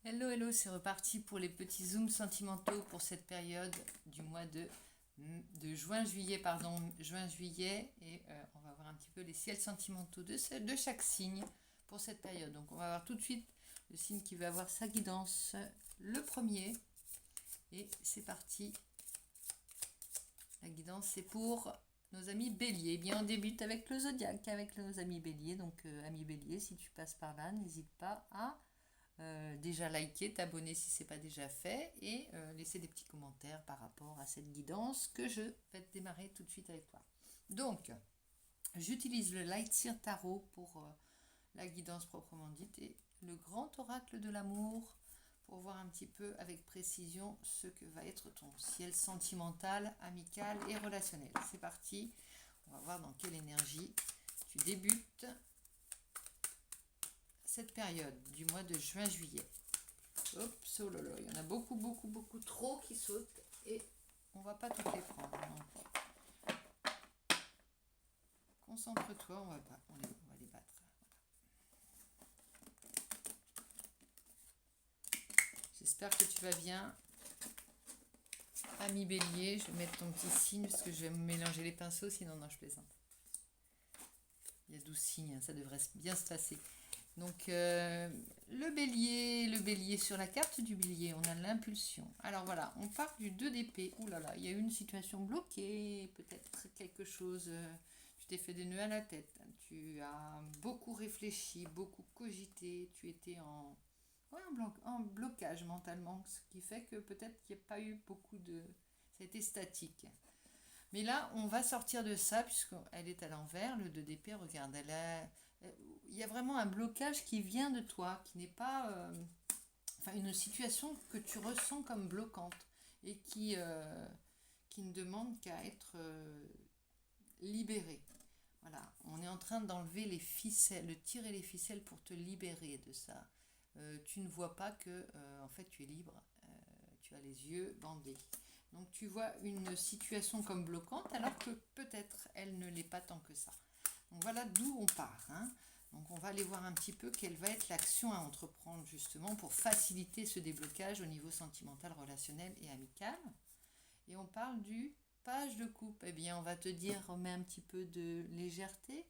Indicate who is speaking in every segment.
Speaker 1: Hello, hello, c'est reparti pour les petits zooms sentimentaux pour cette période du mois de juin-juillet, juin-juillet, et on va voir un petit peu les ciels sentimentaux de chaque signe pour cette période. Donc on va voir tout de suite le signe qui va avoir sa guidance, le premier, et c'est parti. La guidance c'est pour nos amis béliers. Eh bien on débute avec le zodiaque, avec nos amis béliers. Donc amis béliers, si tu passes par là, n'hésite pas à déjà liker, t'abonner si ce n'est pas déjà fait et laisser des petits commentaires par rapport à cette guidance que je vais démarrer tout de suite avec toi. Donc, j'utilise le Light Seer Tarot pour la guidance proprement dite et le grand oracle de l'amour pour voir un petit peu avec précision ce que va être ton ciel sentimental, amical et relationnel. C'est parti, on va voir dans quelle énergie tu débutes cette période du mois de juin-juillet. Oups, oh là là, il y en a beaucoup, beaucoup, beaucoup trop qui sautent et on va pas toutes les prendre. Donc, concentre-toi, on va les battre. Voilà. J'espère que tu vas bien. Ami bélier, je vais mettre ton petit signe parce que je vais me mélanger les pinceaux, sinon non, je plaisante. Il y a 12 signes, ça devrait bien se passer. Donc le bélier sur la carte du bélier, on a l'impulsion. Alors voilà, on part du 2 d'épée. Ouh là là, il y a eu une situation bloquée, peut-être quelque chose, tu t'es fait des nœuds à la tête, tu as beaucoup réfléchi, beaucoup cogité, tu étais en blocage mentalement, ce qui fait que peut-être qu'il n'y a pas eu beaucoup de... Ça a été statique. Mais là, on va sortir de ça, puisqu'elle est à l'envers, le 2 d'épée, regarde, il y a vraiment un blocage qui vient de toi, qui n'est pas... enfin, une situation que tu ressens comme bloquante et qui ne demande qu'à être libérée. Voilà, on est en train d'enlever les ficelles, de tirer les ficelles pour te libérer de ça. Tu ne vois pas que, en fait, tu es libre, tu as les yeux bandés. Donc tu vois une situation comme bloquante alors que peut-être elle ne l'est pas tant que ça. Donc voilà d'où on part. Hein. Donc on va aller voir un petit peu quelle va être l'action à entreprendre justement pour faciliter ce déblocage au niveau sentimental, relationnel et amical. Et on parle du page de coupe. Eh bien on va te dire remets un petit peu de légèreté,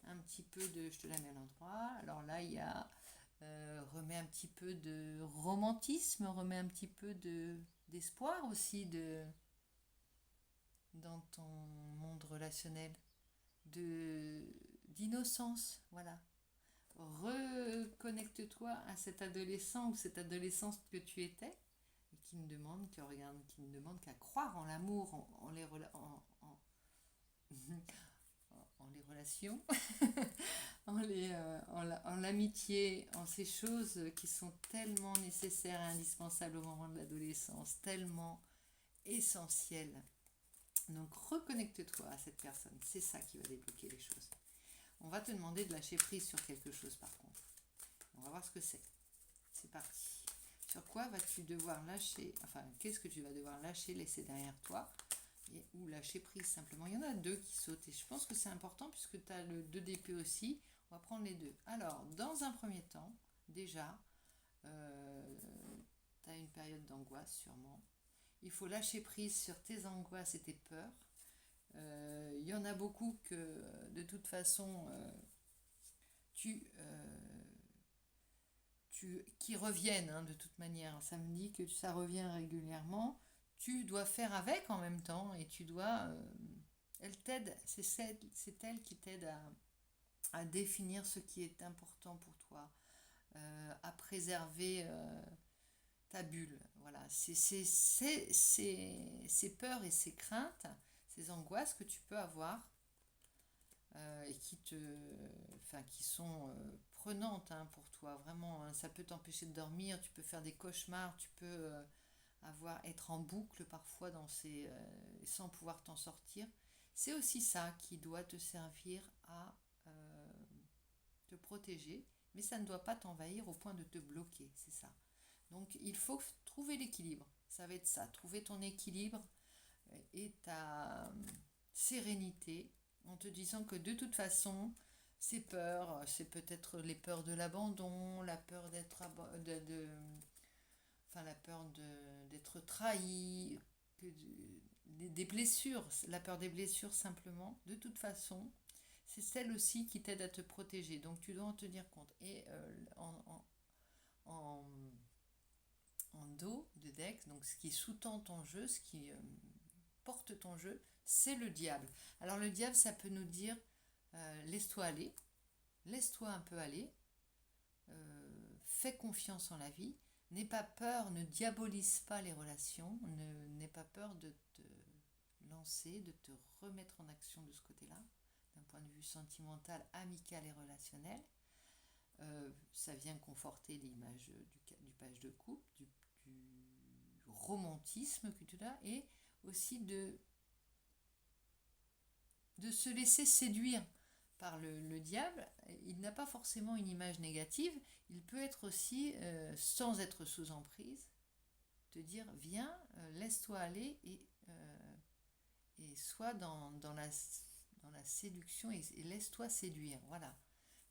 Speaker 1: un petit peu de... Je te la mets à l'endroit. Alors là il y a... remets un petit peu de romantisme, remets un petit peu d'espoir aussi dans ton monde relationnel, d'innocence, voilà. Reconnecte-toi à cet adolescent ou cette adolescence que tu étais et qui ne demande qu'à croire en l'amour, en les relations, en l'amitié, en ces choses qui sont tellement nécessaires et indispensables au moment de l'adolescence, tellement essentielles. Donc reconnecte-toi à cette personne, c'est ça qui va débloquer les choses. On va te demander de lâcher prise sur quelque chose par contre. On va voir ce que c'est. C'est parti. Sur quoi vas-tu devoir lâcher, enfin qu'est-ce que tu vas devoir lâcher, laisser derrière toi ou lâcher prise simplement. Il y en a deux qui sautent et je pense que c'est important puisque tu as le 2 d'épée aussi. On va prendre les deux. Alors, dans un premier temps, déjà, tu as une période d'angoisse sûrement. Il faut lâcher prise sur tes angoisses et tes peurs. Il y en a beaucoup que de toute façon qui reviennent hein, de toute manière. Ça me dit que ça revient régulièrement. Tu dois faire avec en même temps et tu dois... elle t'aide, c'est elle qui t'aide à définir ce qui est important pour toi, à préserver ta bulle. Voilà, ces peurs et ces craintes, ces angoisses que tu peux avoir et qui sont prenantes hein, pour toi. Vraiment, hein, ça peut t'empêcher de dormir, tu peux faire des cauchemars, tu peux être en boucle parfois sans pouvoir t'en sortir. C'est aussi ça qui doit te servir à te protéger, mais ça ne doit pas t'envahir au point de te bloquer, c'est ça. Donc il faut trouver l'équilibre. Ça va être ça, trouver ton équilibre et ta sérénité en te disant que de toute façon, ces peurs, c'est peut-être les peurs de l'abandon, la peur enfin la peur d'être trahi, des blessures, la peur des blessures simplement, de toute façon, c'est celle aussi qui t'aide à te protéger. Donc tu dois en tenir compte. Et en, en dos de deck, donc ce qui sous-tend ton jeu, ce qui porte ton jeu, c'est le diable. Alors le diable, ça peut nous dire laisse-toi aller, laisse-toi un peu aller, fais confiance en la vie, n'aie pas peur, ne diabolise pas les relations, n'aie pas peur de te lancer, de te remettre en action de ce côté-là, d'un point de vue sentimental, amical et relationnel. Ça vient conforter l'image du page de coupe, du romantisme que tu as, et aussi de se laisser séduire par le diable. Il n'a pas forcément une image négative, il peut être aussi, sans être sous emprise, te dire viens, laisse-toi aller et sois dans la séduction et laisse-toi séduire. Voilà.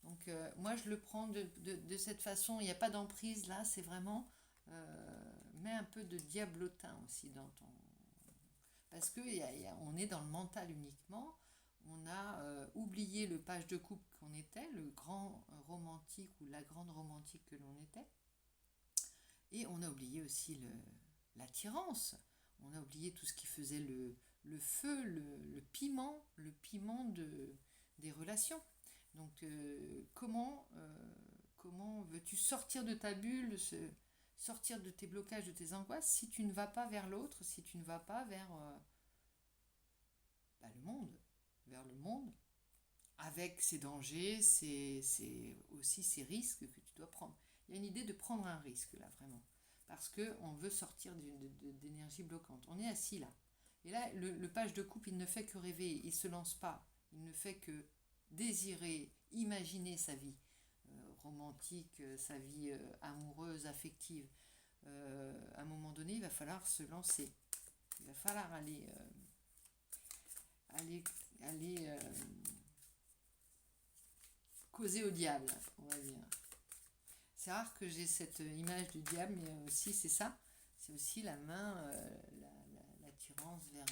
Speaker 1: Donc moi je le prends de cette façon, il n'y a pas d'emprise là, c'est vraiment mets un peu de diablotin aussi dans ton... Parce que on est dans le mental uniquement, on a oublié le page de coupe qu'on était, le grand romantique ou la grande romantique que l'on était, et on a oublié aussi l'attirance, on a oublié tout ce qui faisait le feu, le piment des relations. Donc comment veux-tu sortir de ta bulle, sortir de tes blocages, de tes angoisses, si tu ne vas pas vers l'autre, si tu ne vas pas vers le monde, avec ses dangers, aussi ses risques que tu dois prendre. Il y a une idée de prendre un risque là, vraiment, parce qu'on veut sortir d'énergie bloquante. On est assis là. Et là, le page de coupe, il ne fait que rêver, il ne se lance pas, il ne fait que désirer, imaginer sa vie romantique, sa vie amoureuse, affective. À un moment donné, il va falloir se lancer. Il va falloir aller causer au diable, on va dire. C'est rare que j'ai cette image du diable, mais aussi c'est ça. C'est aussi la main, l'attirance vers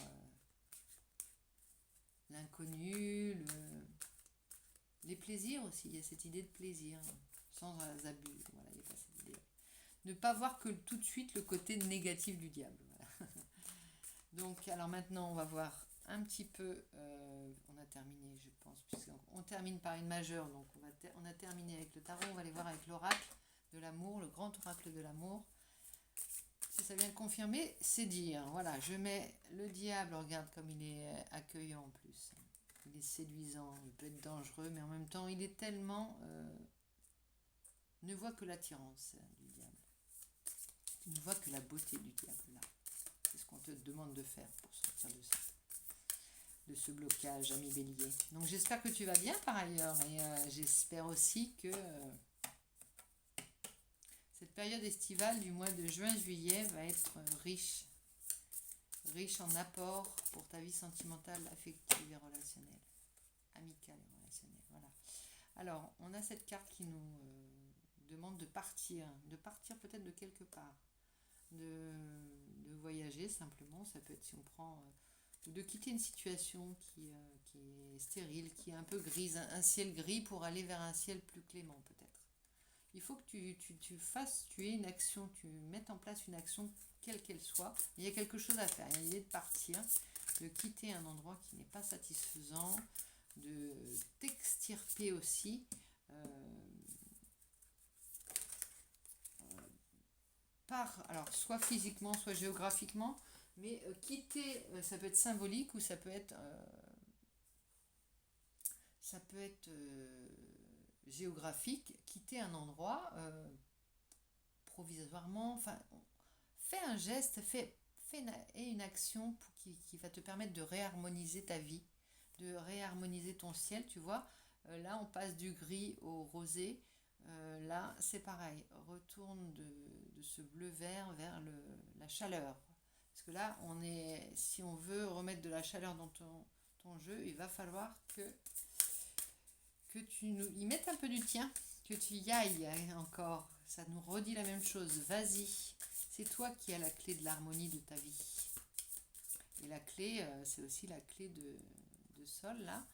Speaker 1: l'inconnu, les plaisirs aussi. Il y a cette idée de plaisir, sans abus. Voilà, il n'y a pas cette idée. Ne pas voir que tout de suite le côté négatif du diable. Voilà. Donc, alors maintenant, on va voir un petit peu. On a terminé, je pense, puisqu'on termine par une majeure. Donc, on a terminé avec le tarot. On va aller voir avec l'oracle de l'amour, le grand oracle de l'amour. Si ça vient confirmer, c'est dire. Voilà, je mets le diable. Regarde comme il est accueillant en plus. Il est séduisant, il peut être dangereux, mais en même temps, il est tellement... ne voit que l'attirance du diable. Tu ne vois que la beauté du diable, là. C'est ce qu'on te demande de faire pour sortir de ce blocage, ami bélier. Donc j'espère que tu vas bien par ailleurs, et j'espère aussi que cette période estivale du mois de juin-juillet va être riche en apports pour ta vie sentimentale, affective et relationnelle, amicale et relationnelle. Voilà. Alors, on a cette carte qui nous demande de partir peut-être de quelque part, de voyager simplement. Ça peut être, si on prend, de quitter une situation qui est stérile, qui est un peu grise, un ciel gris pour aller vers un ciel plus clément peut-être. Il faut que tu aies une action, tu mettes en place une action quelle qu'elle soit. Il y a quelque chose à faire. Il y a l'idée de partir, de quitter un endroit qui n'est pas satisfaisant, de t'extirper aussi. Alors soit physiquement, soit géographiquement, mais quitter, ça peut être symbolique ou ça peut être géographique, quitter un endroit provisoirement, enfin, fais un geste, fais une action qui va te permettre de réharmoniser ta vie, de réharmoniser ton ciel, tu vois. Là, on passe du gris au rosé. Là, c'est pareil. Retourne de ce bleu-vert vers la chaleur. Parce que là, si on veut remettre de la chaleur dans ton jeu, il va falloir que tu y mettes un peu du tien, que tu y ailles encore. Ça nous redit la même chose. Vas-y. c'est toi qui as la clé de l'harmonie de ta vie. Et la clé, c'est aussi la clé de sol, là.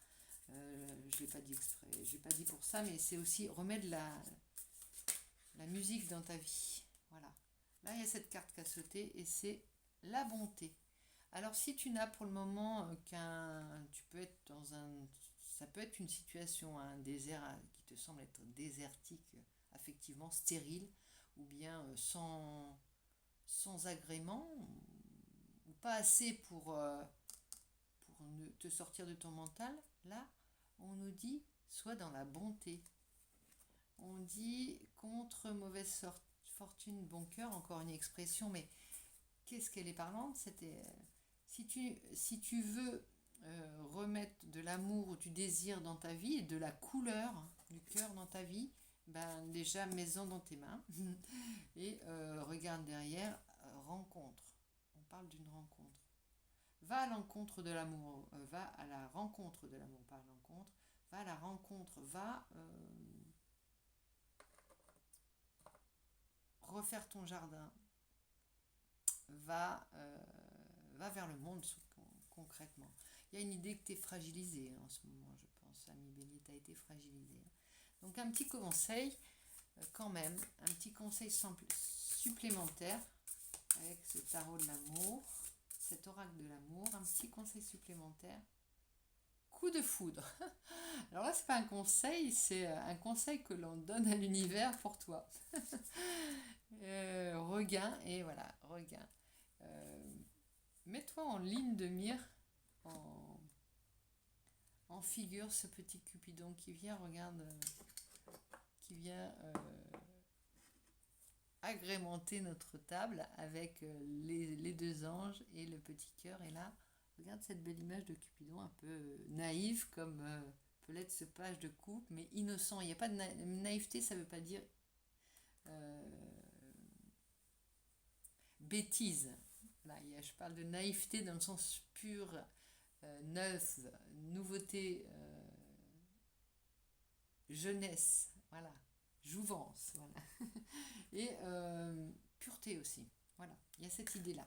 Speaker 1: Je ne l'ai pas dit exprès, je l'ai pas dit pour ça, mais c'est aussi remettre la musique dans ta vie. Voilà. Là, il y a cette carte qui a sauté et c'est la bonté. Alors, si tu n'as pour le moment tu peux être dans ça peut être une situation, un désert qui te semble être désertique, affectivement stérile, ou bien sans agrément, ou pas assez pour te sortir de ton mental. Là, on nous dit, sois dans la bonté. On dit contre mauvaise fortune, bon cœur, encore une expression, mais qu'est-ce qu'elle est parlante? C'était si tu veux remettre de l'amour ou du désir dans ta vie et de la couleur du cœur dans ta vie, ben déjà mets-en dans tes mains et regarde derrière, rencontre. On parle d'une rencontre. Va à l'encontre de l'amour, va à la rencontre de l'amour, pas à l'encontre, va à la rencontre, va refaire ton jardin, va vers le monde concrètement. Il y a une idée que tu es fragilisé en ce moment, je pense. Ami Bélier, tu as été fragilisé. Donc un petit conseil, quand même, un petit conseil supplémentaire avec ce tarot de l'amour, cet oracle de l'amour, un petit conseil supplémentaire. Coup de foudre. Alors là, c'est pas un conseil, c'est un conseil que l'on donne à l'univers pour toi. Regain, et voilà, regain. Mets-toi en ligne de mire, en figure ce petit Cupidon qui vient, regarde, qui vient agrémenter notre table avec les deux anges et le petit cœur. Et là, regarde cette belle image de Cupidon, un peu naïf comme peut l'être ce page de coupe, mais innocent. Il n'y a pas de naïveté, ça ne veut pas dire bêtise. Là, je parle de naïveté dans le sens pur, neuf, nouveauté, jeunesse, voilà, jouvence, voilà. Et pureté aussi, voilà, il y a cette idée-là.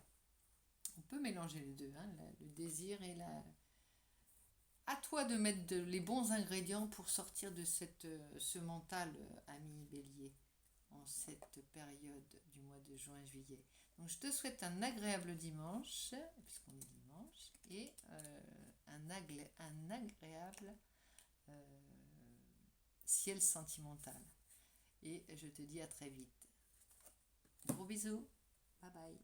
Speaker 1: On peut mélanger les deux, hein, le désir et la... À toi de mettre les bons ingrédients pour sortir de ce mental, ami Bélier, en cette période du mois de juin-juillet. Donc je te souhaite un agréable dimanche, puisqu'on est dimanche, et un agréable ciel sentimental. Et je te dis à très vite. Gros bisous, bye bye.